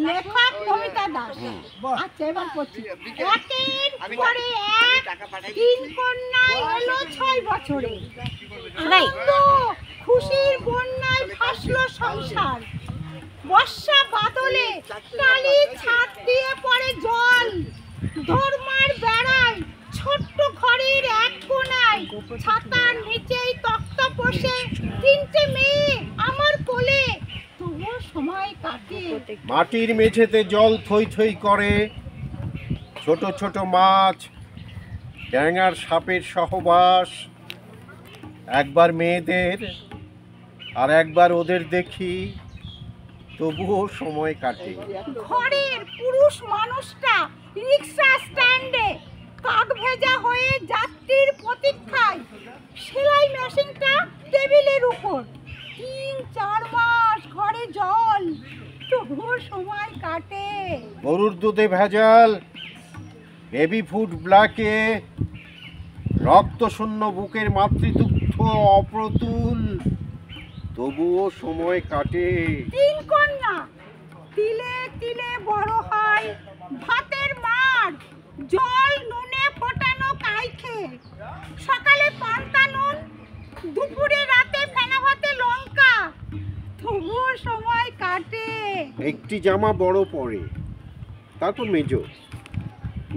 লেখক কবিতা দাস। আচ্ছা, এবার পড়ছি। একের পরে এক তিন কন্যা এলো 6 বছরে। খুশির বন্যায় ভাসলো সংসার। বর্ষা বাদলে টালি ছাদ দিয়ে পড়ে জল। ধর্মার বেড়ায় ছোট্ট ঘরের এক কোণায় ছাতার নিচেই তক্তা বসে 3টে মেয়ে আমার কোলে। তবুও সময় কাটে। মাটির মেঝেতে জল থই থই করে, ছোট ছোট মাছ, ড্যাঙার সাপের সহবাস। একবার মেয়েদের আর একবার ওদের দেখি, তবুও সময় কাটে। ঘরের পুরুষ মানুষটা রিক্সা স্ট্যান্ডে কাক ভেজা হয়ে যাত্রীর প্রতীক্ষায়। সেলাই মেশিনটা টেবিলের উপর। 3-4 মাস ঘরে জল, তবুও সময় কাটে। গরুর দুধে ভেজাল, বেবি ফুড ব্ল্যাকে, রক্ত শূন্য বুকের মাতৃদুগ্ধ অপ্রতুল, তবুও সময় কাটে। 3 কন্যা তিলে তিলে বড় হয়, ভাতের মার জল নুনে ফোটানো কাইখে। সকালে পান্তা নুন, দুপুরে রাতে ফেনা ভাতে লঙ্কা, তবুও সময় কাটে। একটি জামা বড় পরে, তারপর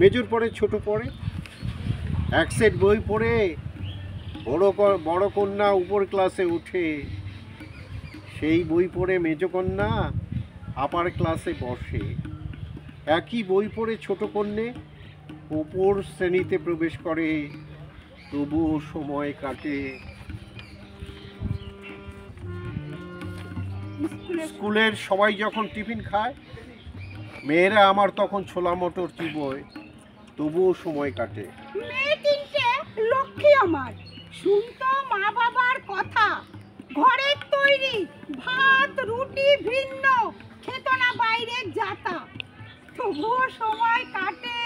মেজর পরে ছোট পরে। এক সেট বই পড়ে বড় কন্যা উপর ক্লাসে উঠে। সেই বই পড়ে মেজ কন্যা আপার ক্লাসে বসে। একই বই পড়ে ছোট কন্যে উপর শ্রেণীতে প্রবেশ করে, তবুও সময় কাটে। স্কুলের সবাই যখন টিফিন খায়, মেয়েরা আমার তখন ছোলা মটর চিবোয়, তবুও সময় কাটে। মেয়ে 3টে লক্ষ্মী আমার, শুনতো মা বাবার কথা। ঘরের তৈরি ভাত রুটি ভিন্ন, খেত না বাইরের জাতা, তবুও সময় কাটে।